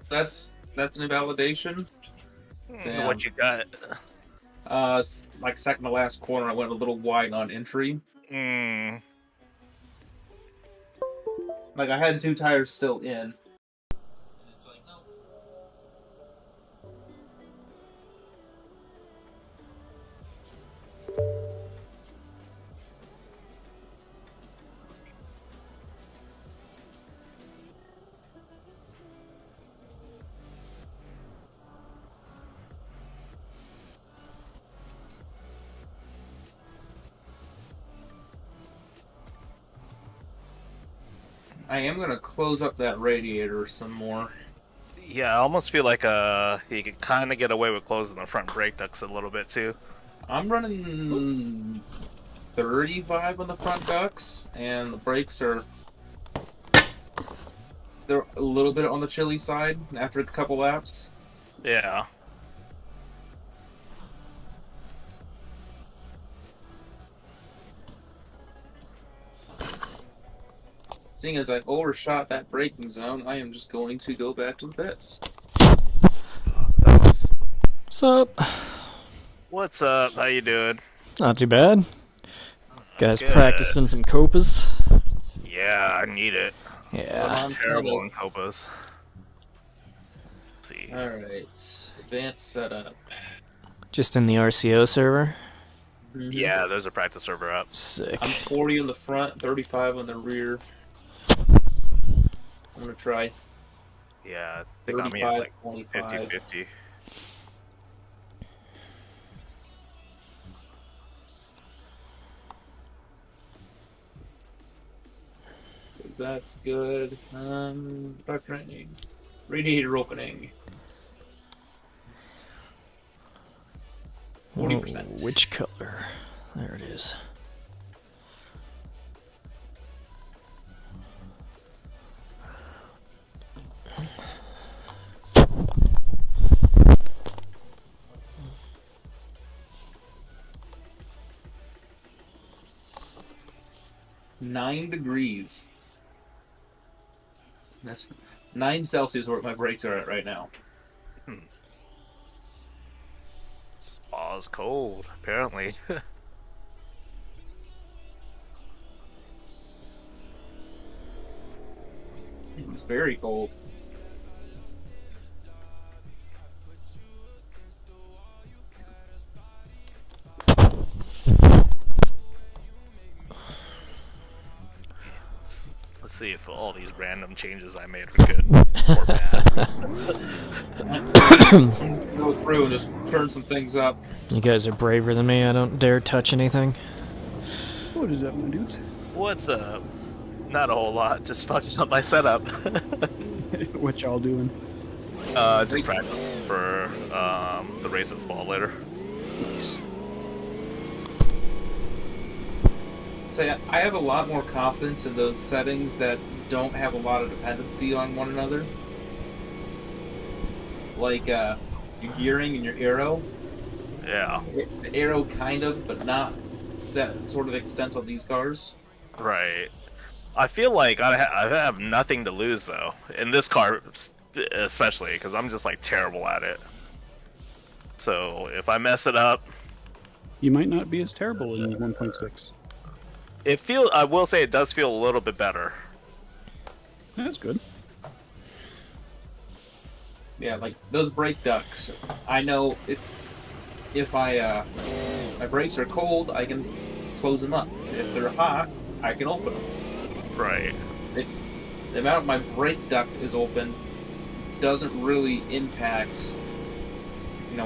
that's an invalidation. Damn. What you got? Like second to last corner, I went a little wide on entry. Like I had 2 tires still in. I am going to close up that radiator some more. Yeah, I almost feel like you could kind of get away with closing the front brake ducts a little bit too. I'm running 35 on the front ducts, and the brakes are... They're a little bit on the chilly side after a couple laps. Yeah. Seeing as I've overshot that braking zone, I am just going to go back to the pits. What's up? What's up? How you doing? Not too bad. Guys Good. practicing some Copas. Yeah, I need it. Yeah. I'm terrible in Copas. Let's see. Alright. Advanced setup. Just in the RCO server. Mm-hmm. Yeah, there's a practice server up. Sick. I'm 40 on the front, 35 on the rear. I'm gonna try. Yeah, I think I'm at like 25. 50-50. That's good. Duct training. Radiator opening. 40%. Oh, which color? There it is. Nine degrees. That's 9 Celsius where my brakes are at right now. Spa's cold, apparently. It's very cold. Let's see if all these random changes I made are good or bad. Go through and just turn some things up. You guys are braver than me. I don't dare touch anything. What is up, my dudes? What's up? Not a whole lot, just fucking up my setup. What y'all doing? Just practice for the race at Spa later. Nice. So yeah, I have a lot more confidence in those settings that don't have a lot of dependency on one another. Like your gearing and your aero. Yeah. The aero kind of, but not that sort of extent on these cars. Right. I feel like I have nothing to lose, though. In this car, especially, because I'm just, like, terrible at it. So, if I mess it up... You might not be as terrible in 1.6. I will say it does feel a little bit better. That's good. Yeah, like those brake ducts. I know if my brakes are cold, I can close them up. If they're hot, I can open them. Right. The amount my brake duct is open doesn't really impact,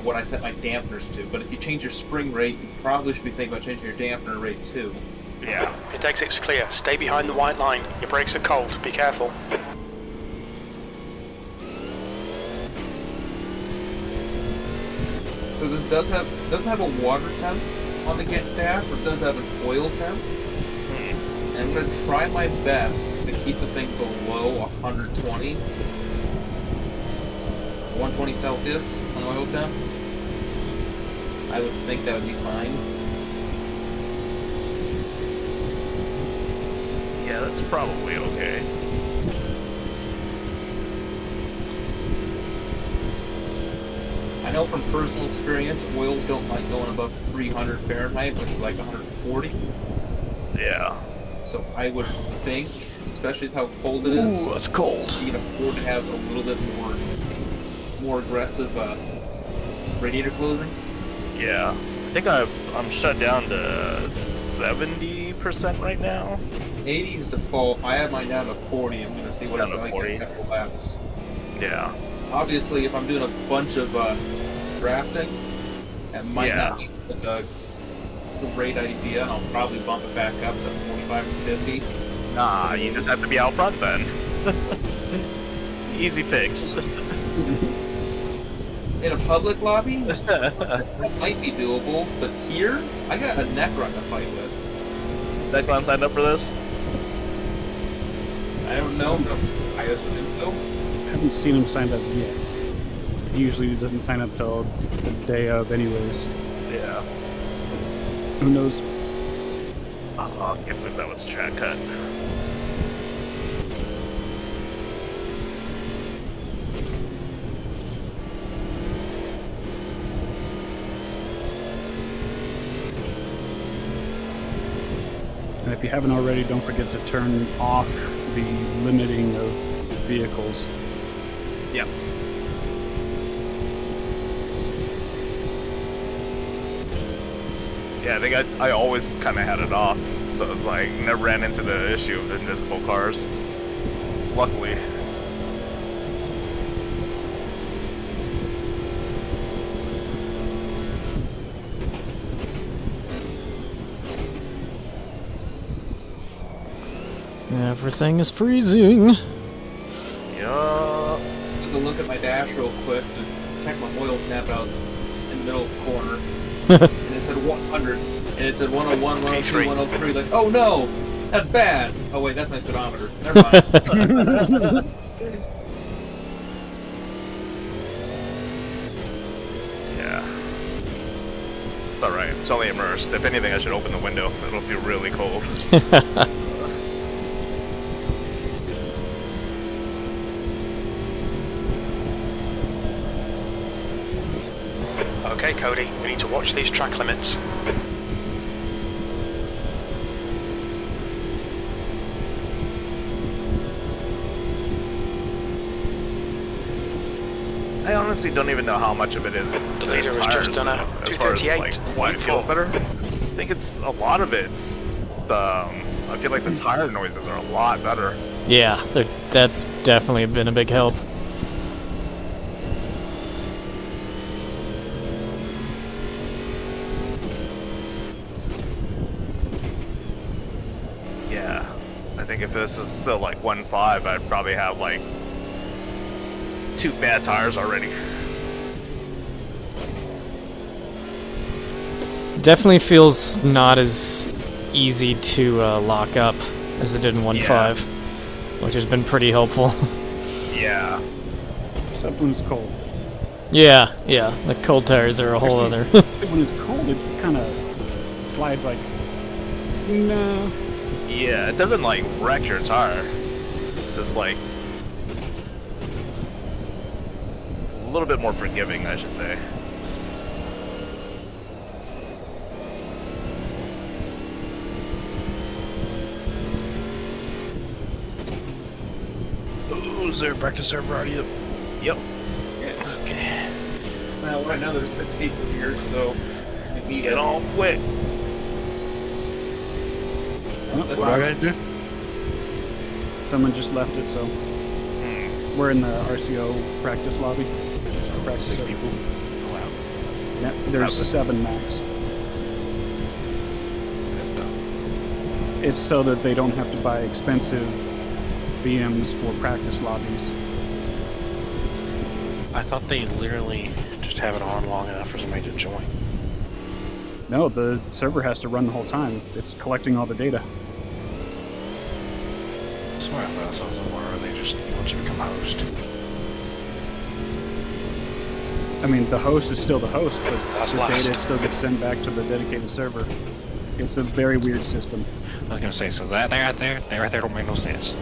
what I set my dampeners to. But if you change your spring rate, you probably should be thinking about changing your dampener rate too. Yeah. Your exit's clear. Stay behind the white line. Your brakes are cold. Be careful. So this doesn't have a water temp on the dash, but it does have an oil temp. And I'm going to try my best to keep the thing below 120. 120 Celsius on oil temp. I would think that would be fine. Yeah, that's probably okay. know from personal experience, oils don't like going above 300 Fahrenheit, which is like 140. Yeah. So I would think, especially with how cold it is, Ooh, it's cold. you can afford to have a little bit more aggressive radiator closing. Yeah. I think I'm shut down to 70% right now. 80 is default. I have mine down to 40. I'm going to see what Down it's to like 40. in a couple laps. Yeah. Obviously, if I'm doing a bunch of drafting, that might not be the great idea, and I'll probably bump it back up to 45 or 50. Nah, you just have to be out front then. Easy fix. In a public lobby, that might be doable, but here, I got a neck run to fight with. That clown signed up for this? I don't know, but I assume so. Haven't seen him signed up yet. He usually doesn't sign up till the day of, anyways. Yeah. Who knows? Oh, I can't believe that was a track cut. And if you haven't already, don't forget to turn off the limiting of vehicles. Yep. Yeah, I think I always kind of had it off, so it's like never ran into the issue of invisible cars. Luckily. Everything is freezing. Yeah. Took a look at my dash real quick to check my oil temp. I was in the middle of the corner, and it said 100, and it said 101, 102, 103. Like, oh no, that's bad. Oh wait, that's my speedometer. Never mind. Yeah. It's alright. It's only immersed. If anything, I should open the window. It'll feel really cold. Okay, Cody, we need to watch these track limits. I honestly don't even know how much of it is. The leader has just done a as far as 238. like why it feels better. I think it's a lot of it's the. I feel like the tire noises are a lot better. Yeah, that's definitely been a big help. Yeah, I think if this is still like 1.5, I'd probably have like 2 bad tires already. Definitely feels not as easy to lock up as it did in 1.5, which has been pretty helpful. Yeah. Except when it's cold. Yeah, the cold tires are a whole other. When it's cold, it kind of slides like, no. Yeah, it doesn't like wreck your tire. It's just like it's a little bit more forgiving, I should say. Ooh, is there a practice server already up? Yep. Yeah. Okay. Well, right now there's 6 people here, so I need Get on quick. Oh, That's What I gotta do? someone just left it, so Hmm. we're in the RCO practice lobby. So practice 6 server. people. Oh, wow. Yeah, there's How's it? 7 max. That's dumb. It's so that they don't have to buy expensive VMs for practice lobbies. I thought they literally just have it on long enough for somebody to join. No, the server has to run the whole time. It's collecting all the data. I swear I thought I saw somewhere where they just, once you become a host. I mean, the host is still the host, but That's the last. data still gets sent back to the dedicated server. It's a very weird system. I was gonna say, so that right there don't make no sense.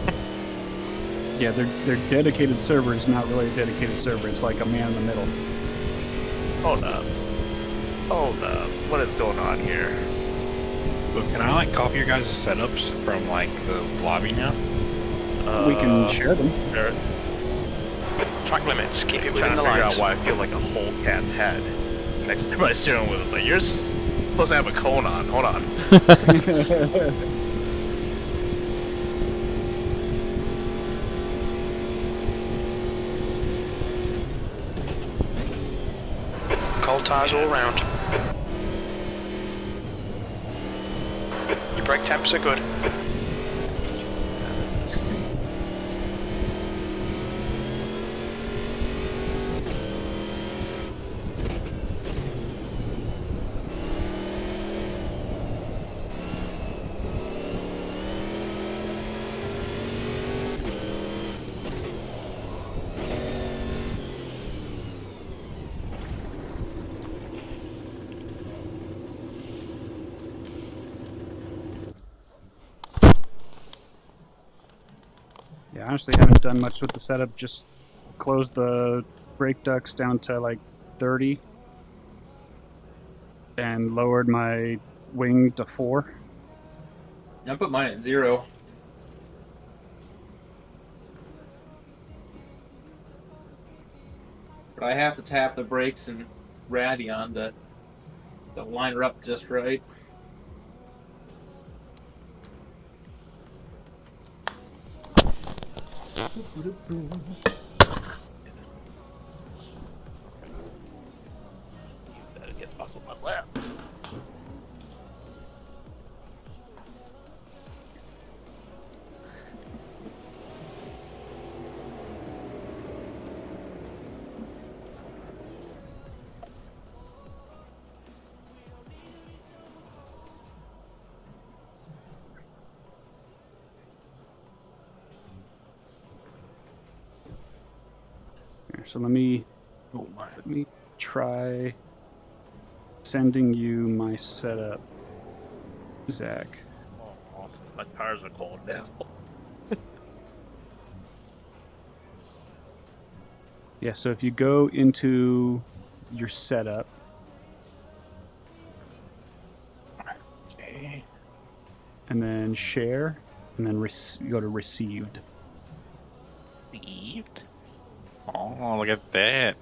Yeah, their dedicated server is not really a dedicated server. It's like a man in the middle. Hold up. Hold up. What is going on here? But can I like copy your guys' setups from like the lobby now? We can share them. Share it. Track limits. Keep it I'm within trying to the figure lines. out why I feel like a whole cat's head next to my steering wheel. It's like, you're supposed to have a cone on. Hold on. Cold tires all round. Your brake temps are good. Yeah, honestly, haven't done much with the setup. Just closed the brake ducts down to like 30 and lowered my wing to 4. I put mine at 0. But I have to tap the brakes and Radion to line her up just right. Better get off of my lap. Here, so let me try sending you my setup, Zach. Oh, my tires are cold now. Yeah, so if you go into your setup, Okay. and then share, and then go to received. Received. Oh, look at that.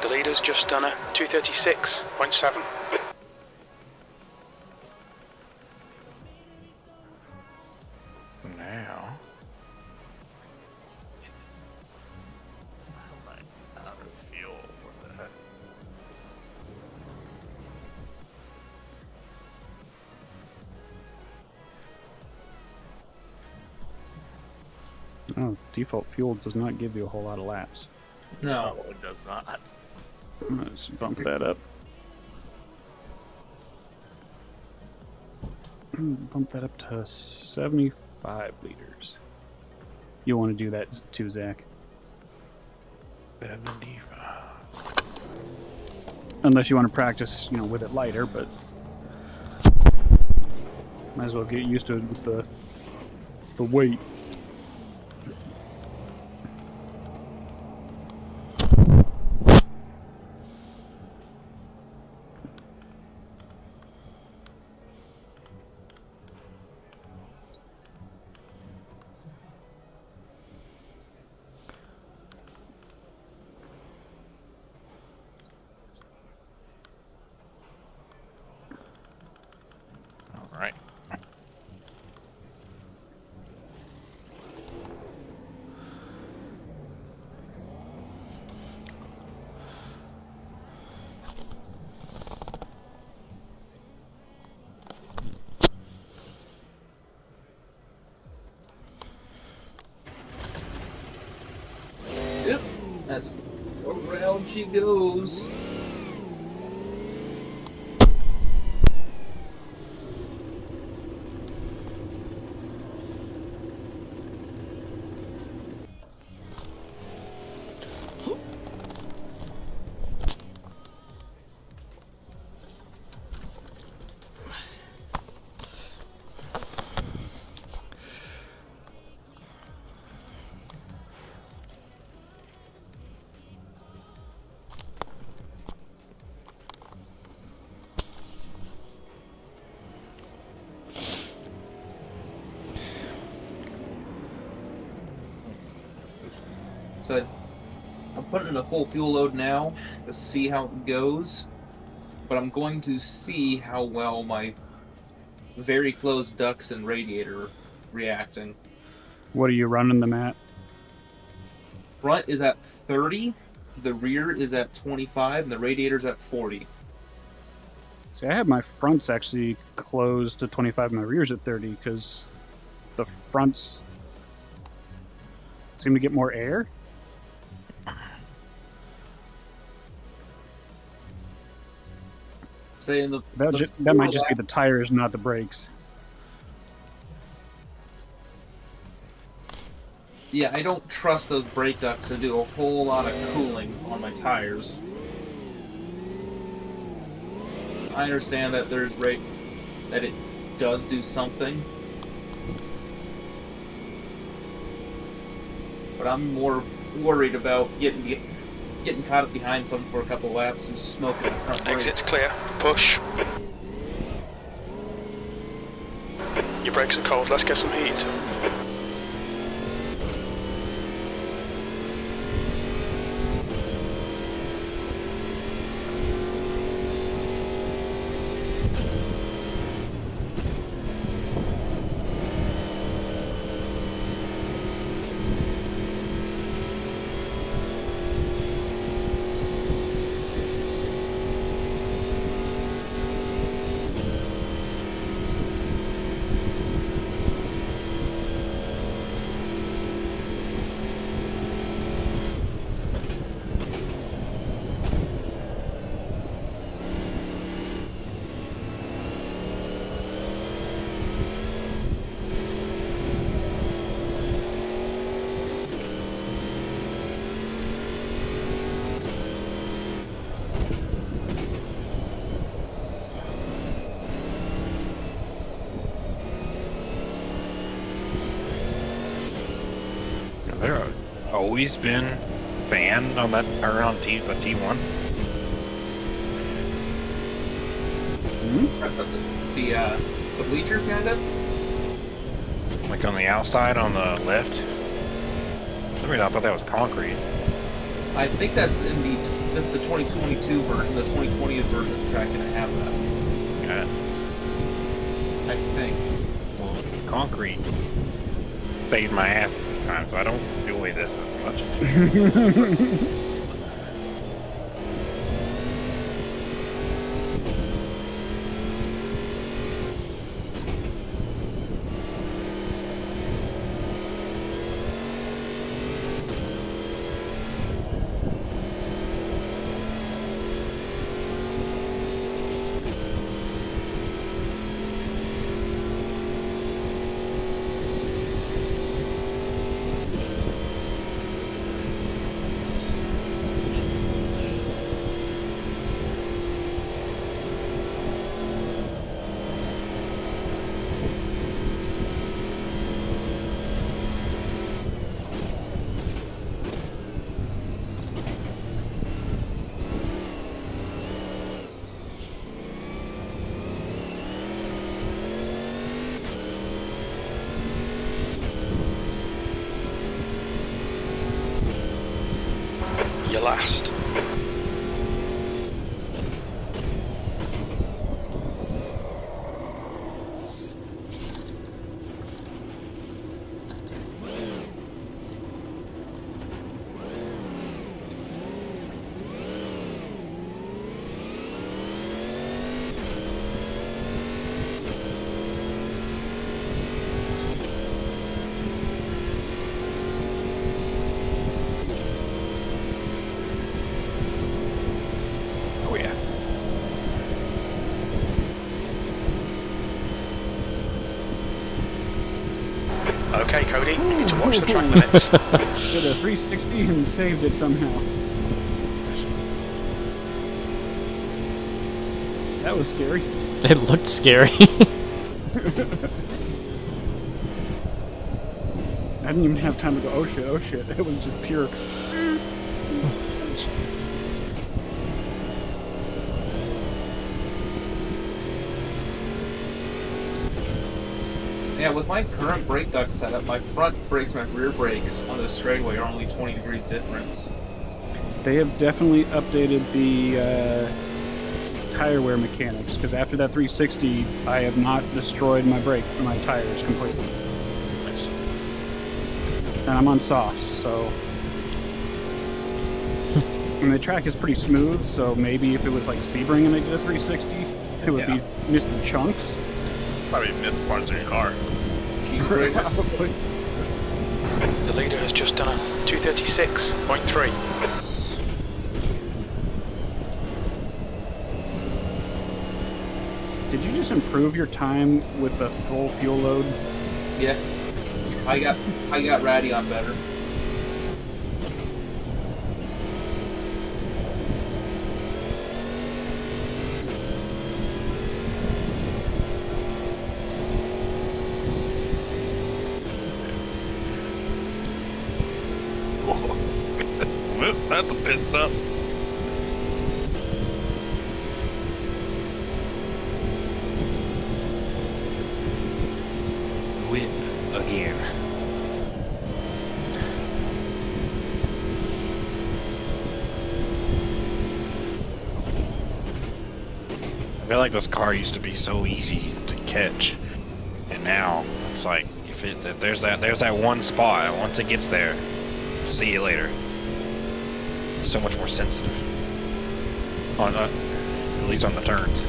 The leader's just done a 236.7. Now. Out of fuel. What the heck? Oh, default fuel does not give you a whole lot of laps. No. No, it does not. Let's bump that up. Bump that up to 75 liters. You'll want to do that too, Zach. 75. Unless you want to practice, with it lighter, but might as well get used to it with the weight. All right. Yep. That's around she goes. So I'm putting in a full fuel load now to see how it goes, but I'm going to see how well my very closed ducts and radiator are reacting. What are you running them at? Front is at 30, the rear is at 25, and the radiator's at 40. See, I have my fronts actually closed to 25 and my rears at 30 because the fronts seem to get more air. Say in That might just be the tires, not the brakes. Yeah, I don't trust those brake ducts to do a whole lot of cooling on my tires. I understand that that it does do something, but I'm more worried about getting caught up behind something for a couple laps and smoking the front brakes. Exit's clear. Push. Your brakes are cold. Let's get some heat. There always been fan on that or on T1. The bleachers behind it? Like on the outside on the left. For some reason I thought that was concrete. I think that's this is the 2022 version. The 2020 version of the track gonna have that. Yeah. I think. Well, concrete saved my ass this time, so I don't enjoy this as much. Your last. Oh yeah. Okay, Cody, you need to watch the track limits. Did a 360 and saved it somehow. That was scary. It looked scary. I didn't even have time to go, oh shit, oh shit. It was just pure. Yeah, with my current brake duct setup, my front brakes and my rear brakes on the straightaway are only 20 degrees difference. They have definitely updated the tire wear mechanics, because after that 360, I have not destroyed my tires completely. Nice. And I'm on softs, so. And the track is pretty smooth, so maybe if it was like Sebring and they did a 360, it would be missing chunks. Probably missed parts of your car. Cheeseburger. Probably. The leader has just done a 236.3. Did you just improve your time with the full fuel load? Yeah. I got Ratty on better. That's a pit stop. Whip again. I feel like this car used to be so easy to catch, and now it's like if there's that one spot, once it gets there, see you later. So much more sensitive on at least on the turns.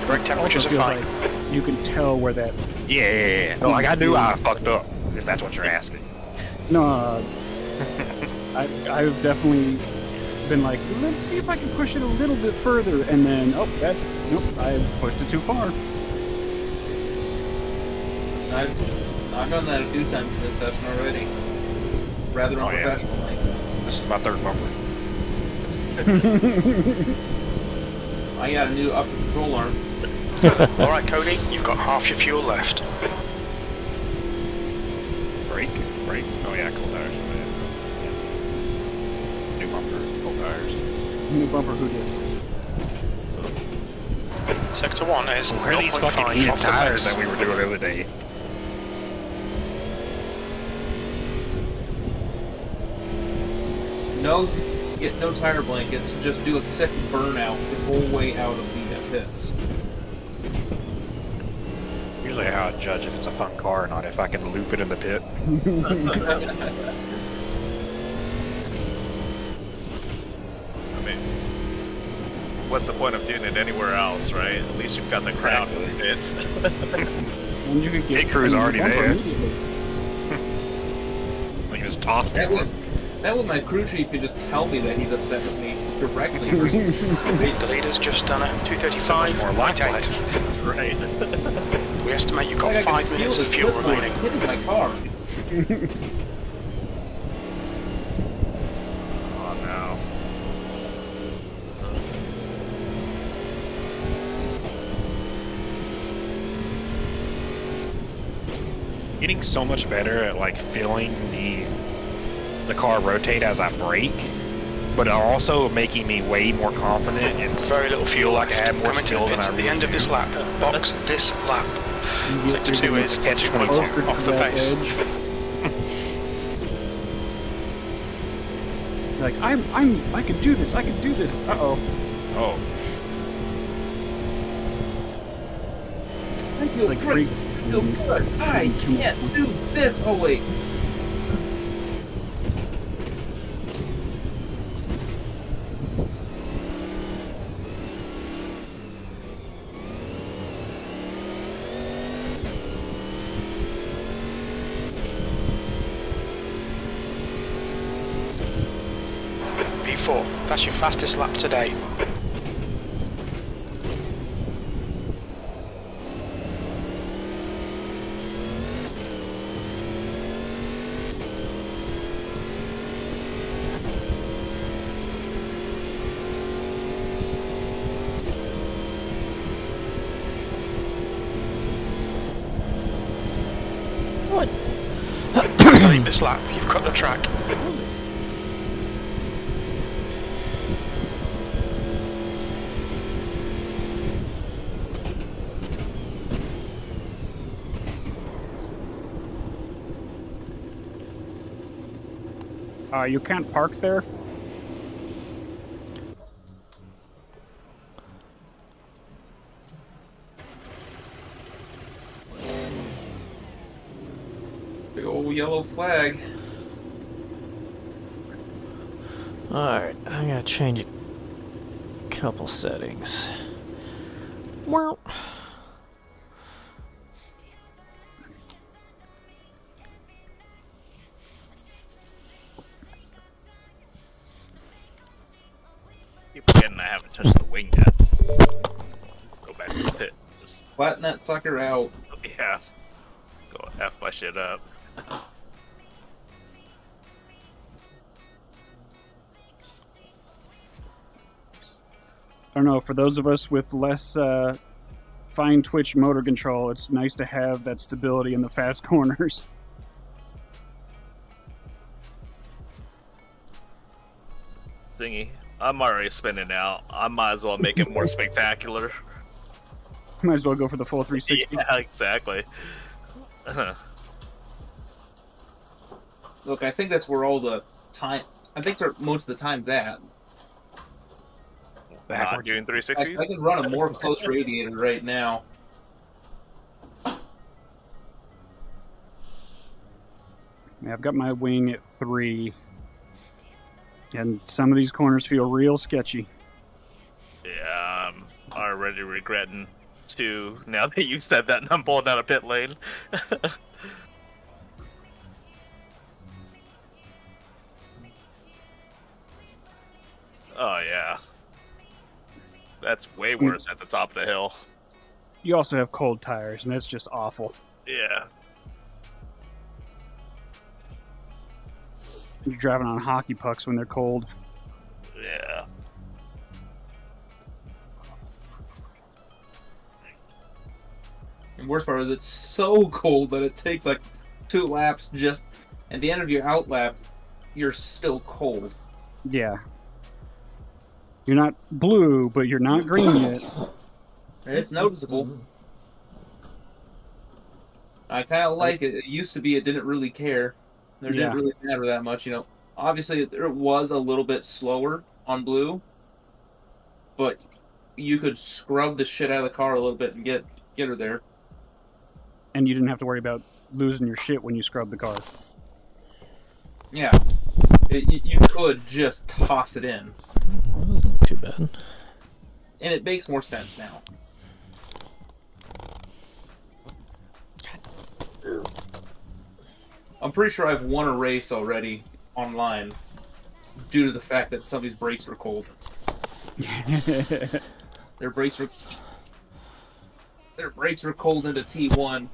Brake temperatures Also are feels fine. like you can tell where that. Yeah. No, like I knew I fucked up, if that's what you're asking. No, I've definitely been like, let's see if I can push it a little bit further, and then nope, I pushed it too far. I've done that a few times in this session already. Rather Oh, yeah. unprofessionally. This is my third bumper. I got a new upper control arm. Alright, Cody, you've got half your fuel left. Brake. Oh yeah, cold tires. New bumper, cold tires. New bumper, who dis? Sector 1 is Where are these 0.5 fucking heated off the tires pace. that we were doing the other day? Get no tire blankets, just do a sick burnout the whole way out of the pits. Usually how I judge if it's a fun car or not, if I can loop it in the pit. I mean, what's the point of doing it anywhere else, right? At least you've got the crowd in the pits. And you could get Pit crew's a new already bumper there. immediately. Like just toss it. That would my crew chief could just tell me that he's upset with me directly. versus- The leader's just done a 235. More likewise. Right. We estimate you've got Like, I can 5 minutes feel of the fuel slip line remaining. hitting my car. Oh no. Getting so much better at like feeling the car rotate as I brake, but also making me way more confident and Very little fuel like I left. had more Coming to skill the than pits I at the really end of this do. lap. Box this lap. Sector 2 is catch 2.1 Closer to off the that pace. edge. Like I can do this. I can do this. Uh-oh. Oh, I feel It's like great. freak. I feel good. I can't do this. Oh wait. P4. That's your fastest lap today. What? Leave this lap. You've cut the track. You can't park there. Big old yellow flag. Alright, I gotta change a couple settings. Well, Keep forgetting I haven't touched the wing yet. Go back to the pit. Just, Flatten that sucker out. yeah. Go F my shit up. I don't know, for those of us with less fine twitch motor control, it's nice to have that stability in the fast corners. Thingy. I'm already spinning out. I might as well make it more spectacular. Might as well go for the full 360. Yeah, exactly. Look, I think that's where all the time. I think that's where most of the time's at. Not doing I 360s? can run a more close radiator right now. Yeah, I've got my wing at 3. And some of these corners feel real sketchy. Yeah, I'm already regretting 2 now that you said that and I'm pulling down a pit lane. Oh, yeah. That's way worse at the top of the hill. You also have cold tires, and that's just awful. Yeah. You're driving on hockey pucks when they're cold. Yeah. And worst part is it's so cold that it takes like 2 laps just at the end of your out lap, you're still cold. Yeah. You're not blue, but you're not green yet. It's noticeable. I kind of like it. It used to be it didn't really care. There didn't really matter that much, you know. Obviously, it was a little bit slower on blue, but you could scrub the shit out of the car a little bit and get her there. And you didn't have to worry about losing your shit when you scrub the car. Yeah. You could just toss it in. that wasn't too bad. And it makes more sense now. I'm pretty sure I've won a race already online due to the fact that somebody's brakes were cold. Their brakes were cold into T1,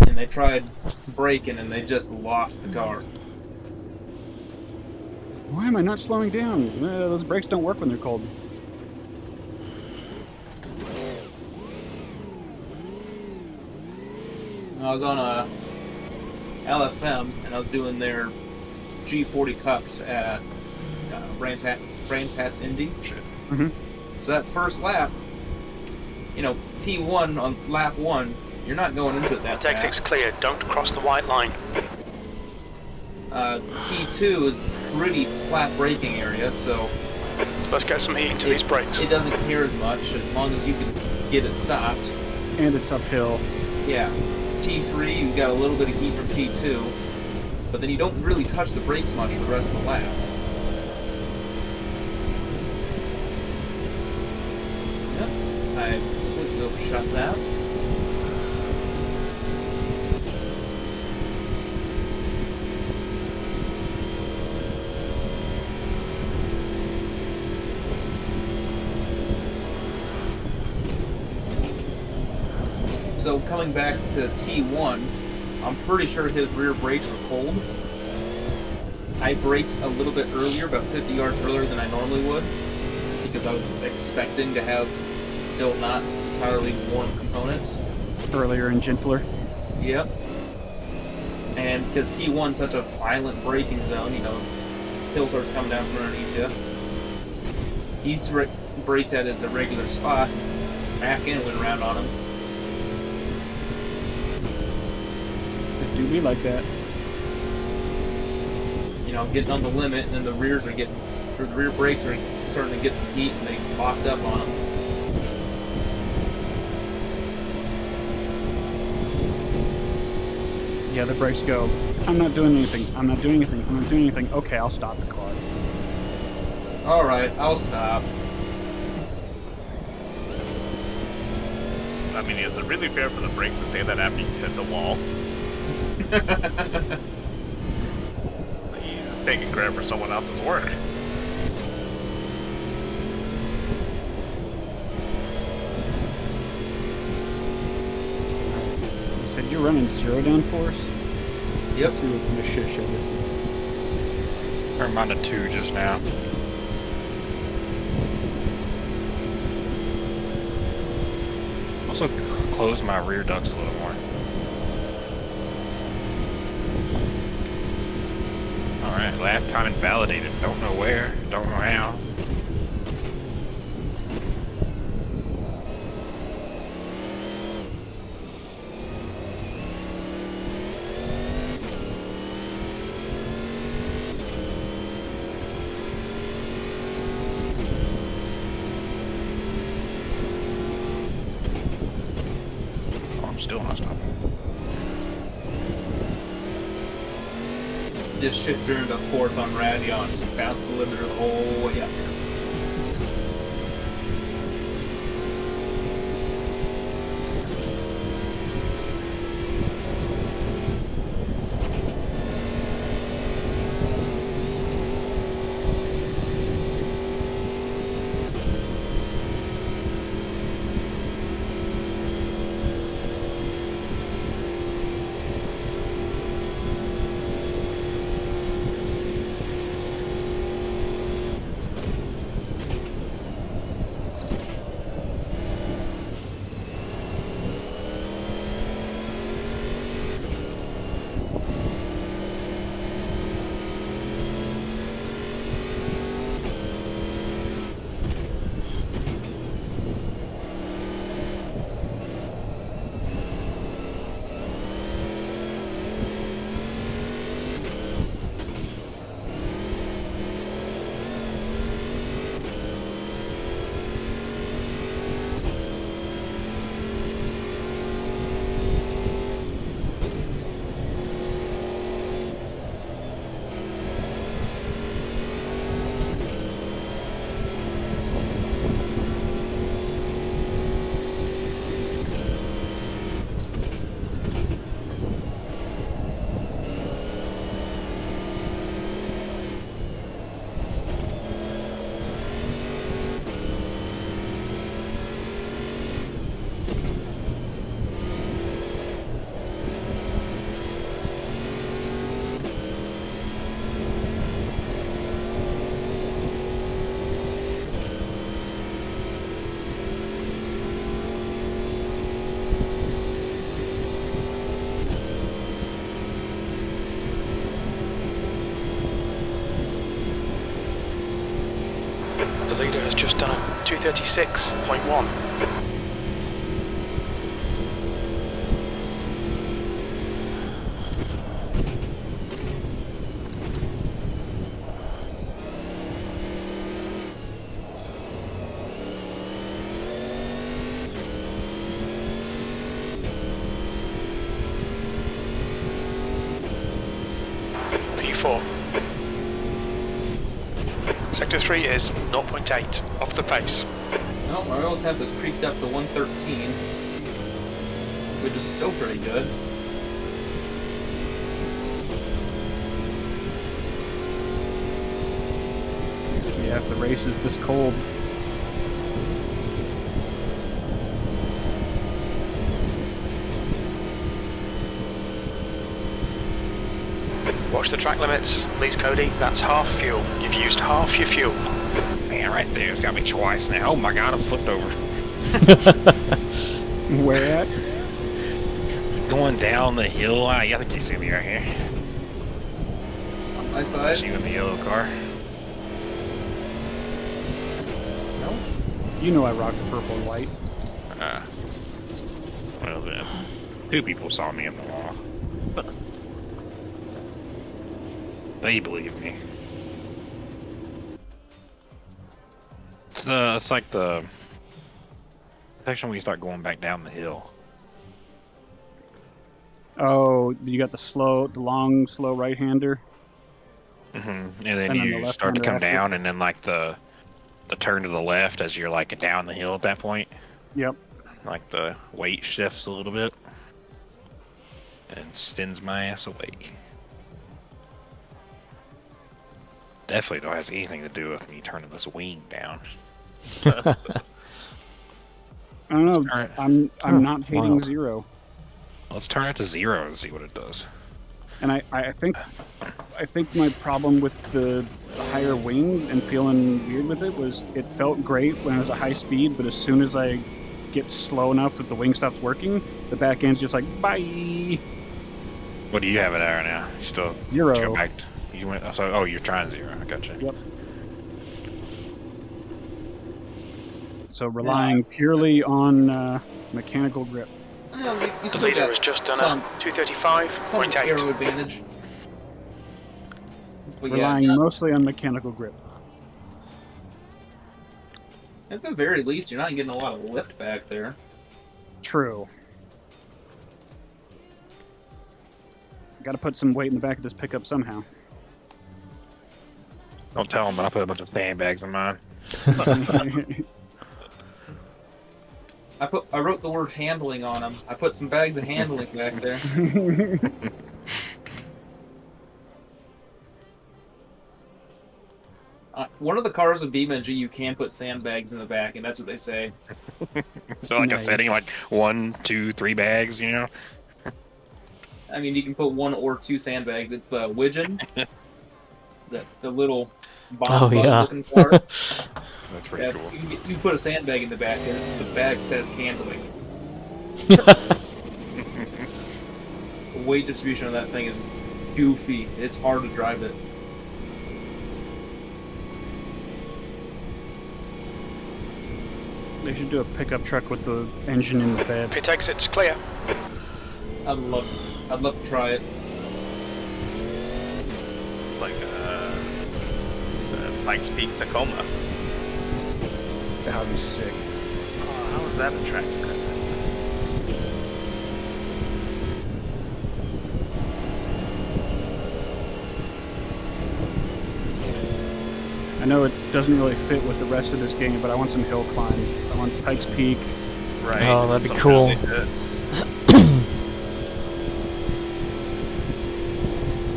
and they tried braking and they just lost the car. Why am I not slowing down? Those brakes don't work when they're cold. I was on a LFM and I was doing their G40 Cups at Brands Hatch Indy. Mm-hmm. So that first lap, you know, T1 on lap 1, you're not going into it that Exit's fast. clear, don't cross the white line. T2 is pretty flat braking area, so Let's get some heat into these brakes. it doesn't care as much as long as you can get it stopped. And it's uphill. Yeah. T3, you got a little bit of heat from T2, but then you don't really touch the brakes much for the rest of the lap. Yep, I completely overshot that. So coming back to T1, I'm pretty sure his rear brakes were cold. I braked a little bit earlier, about 50 yards earlier than I normally would, because I was expecting to have still not entirely warm components. Earlier and gentler. Yep. And because T1's such a violent braking zone, you know, hill starts coming down from underneath you. He's braked at his irregular spot, back in, went around on him. It do be like that. you know, getting on the limit, and then the rear brakes are starting to get some heat, and they locked up on them. Yeah, the brakes go, I'm not doing anything, I'm not doing anything, I'm not doing anything. Okay, I'll stop the car. Alright, I'll stop. I mean, is it really fair for the brakes to say that after you hit the wall? He's just taking credit for someone else's work. You said you're running 0 downforce? Yep. Let's see what kind of shit show this is. Turned mine to 2 just now. Also close my rear ducts a little more. Alright, lap time invalidated. Don't know where, don't know how. Still not stopping. Just shifter into 4th on Radion. Bounce the limiter the whole way up. The leader has just done a 236.1. P4. Sector 3 is 0.8 off the pace. Well, our oil temp has creeped up to 113, which is still pretty good. Yeah, if the race is this cold. Watch the track limits, please, Cody. That's half fuel. You've used half your fuel. Man, right there, it's got me twice now. Oh my god, I flipped over. Where at? Going down the hill. I think you see me right here. On my side. That's you in the yellow car. No? You know I rock the purple and white. Well then, 2 people saw me in the wall. They believe me. It's like the section when you start going back down the hill. Oh, you got the long, slow right-hander. And then And then the you start to left-hander come after. down, and then like the turn to the left as you're like down the hill at that point. Yep. Like the weight shifts a little bit and spins my ass away. Definitely don't have anything to do with me turning this wing down. I don't know. Alright. I'm not hating Wow. zero, Let's turn it to 0 and see what it does. and I think my problem with the higher wing and feeling weird with it was it felt great when it was a high speed, but as soon as I get slow enough that the wing stops working, the back end's just like bye. What do you have it at right now? You still 0. Go back. You went. Oh, you're trying 0. I gotcha. Yep. So relying purely on mechanical grip. Well, you The still leader got has just done some, a some 235.8. aero advantage. But yeah, Relying mostly on mechanical grip. at the very least, you're not getting a lot of lift back there. True. Got to put some weight in the back of this pickup somehow. Don't tell them, but I put a bunch of sandbags in mine. I wrote the word handling on them. I put some bags of handling back there. One of the cars with BeamNG, you can put sandbags in the back, and that's what they say. So like Nice. a setting, like 1, 2, 3 bags, you know. I mean, you can put 1 or 2 sandbags. It's the Widgeon, the little Oh, bomb yeah. looking car. That's pretty Yeah, cool. you can put a sandbag in the back, and the bag says handling. The weight distribution on that thing is goofy. It's hard to drive it. They should do a pickup truck with the engine in the bed. Pit exit's clear. I'd love to try it. It's like Pikes Peak Tacoma. That would be sick. Oh, how is that a track script? I know it doesn't really fit with the rest of this game, but I want some hill climb. I want Pikes Peak. Right. Oh, that'd be Some cool. really good.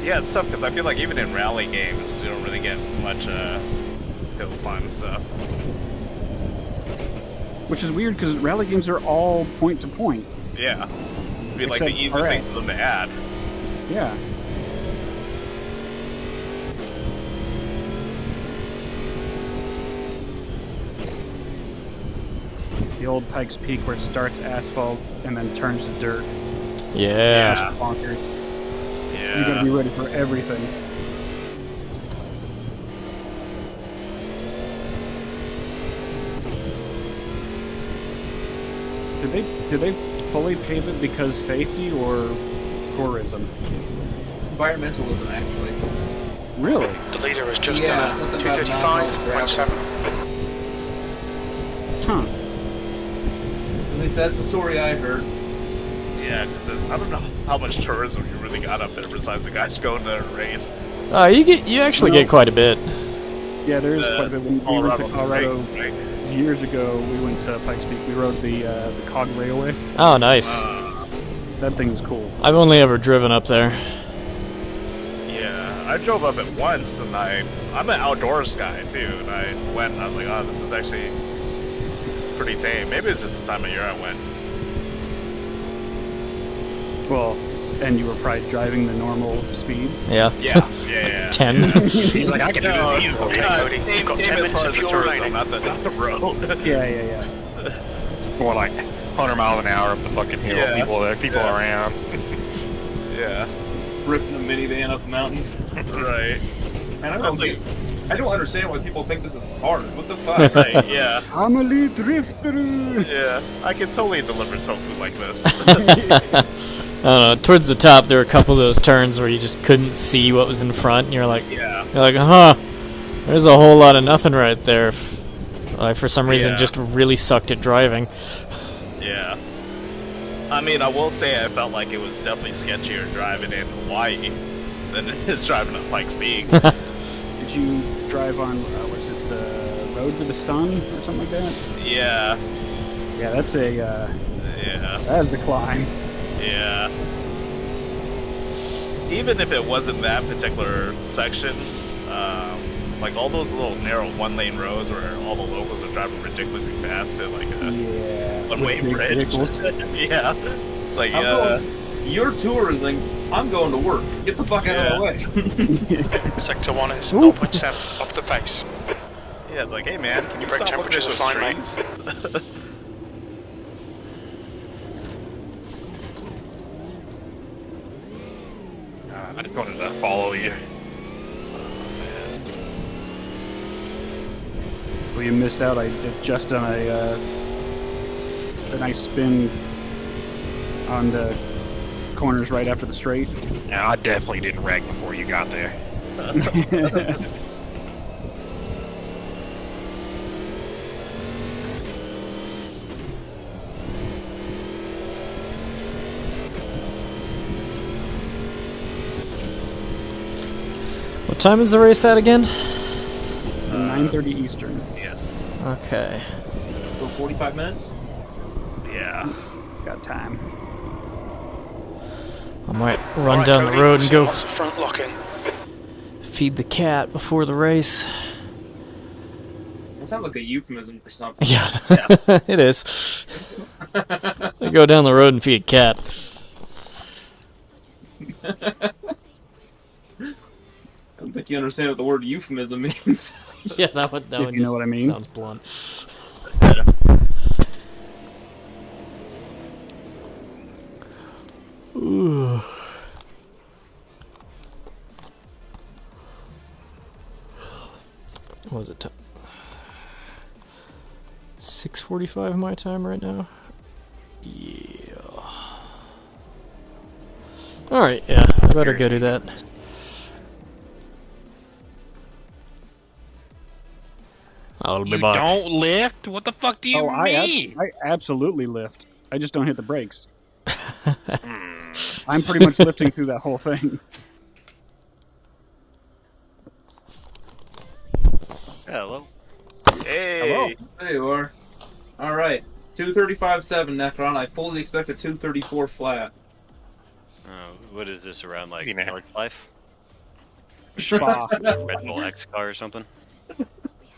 Yeah, it's tough because I feel like even in rally games, you don't really get much hill climb stuff. Which is weird because rally games are all point to point. Yeah. It'd be like the Except easiest thing RA. for them to add. Yeah. The old Pikes Peak where it starts asphalt and then turns to dirt. Yeah. It's just bonkers. You gotta Yeah. be ready for everything. Did they fully pave it because safety or tourism? Environmentalism, actually. Really? The leader has just Yeah, done a something about 235.7. Huh. At least that's the story I heard. Yeah, because I don't know how much tourism you really got up there besides the guys going to race. You actually get quite a bit. Yeah, there is quite a bit. When we went to Colorado, Colorado right? years ago, we went to Pikes Peak. We rode the Cog Railway. Oh, nice. That thing is cool. I've only ever driven up there. Yeah, I drove up it once, and I'm an outdoors guy too, and I went and I was like, oh, this is actually pretty tame. Maybe it's just the time of year I went. Well, and you were probably driving the normal speed. Yeah. Yeah. 10. He's like, I can do No, this easily. yeah, Cody, you've got tame 10 as far minutes as of the fuel tourism, remaining. not the road. Yeah. More like 100 miles an hour up the fucking hill. Yeah. People Yeah. around. Yeah, Drifting a minivan up the mountain. right. Man, I That's like- don't understand why people think this is hard. What the fuck? Right, yeah. Family drifter. Yeah, I can totally deliver tofu like this. Towards the top, there were a couple of those turns where you just couldn't see what was in front, and you're like, Yeah. there's a whole lot of nothing right there. Like for some reason, Yeah. just really sucked at driving. Yeah. I mean, I will say I felt like it was definitely sketchier driving in Hawaii than it is driving at Pikes Peak. Did you drive on, was it the Road to the Sun or something like that? Yeah. Yeah, that's a, Yeah. that is a climb. Yeah. Even if it wasn't that particular section, like all those little narrow one-lane roads where all the locals are driving ridiculously fast at like a Yeah. one-way with big bridge. vehicles. Yeah. It's like, I'm going, you're tourism. I'm going to work. Get the fuck out of the way. Sector 1 is Ooh. 0.7 off the pace. yeah, it's like, hey man, can you Brake stop looking at temperatures those are fine, mate. trees? I just wanted to follow you. Well, you missed out. I did just done a nice spin on the corners right after the straight. Yeah, I definitely didn't wreck before you got there. What time is the race at again? 9:30 Eastern. Yes. Okay. So 45 minutes? Yeah. Got time. I might run Alright, down Cody, the road and so go what's the front lock-in? feed the cat before the race. That sounds like a euphemism for something. Yeah, it is. I go down the road and feed a cat. I don't think you understand what the word euphemism means. Yeah, that one If you know just what I mean. sounds blunt. Ooh. What was it? 6:45 my time right now. Yeah. All right. Yeah, I better go do that. I'll be You back. don't lift? What the fuck do you Oh, mean? I absolutely lift. I just don't hit the brakes. I'm pretty much lifting through that whole thing. Hello. Hey. Hello. There you are. Alright. 235.7 Necron. I fully expect a 234 flat. What is this around like You know. North Life? Spa. Red Bull X car or something?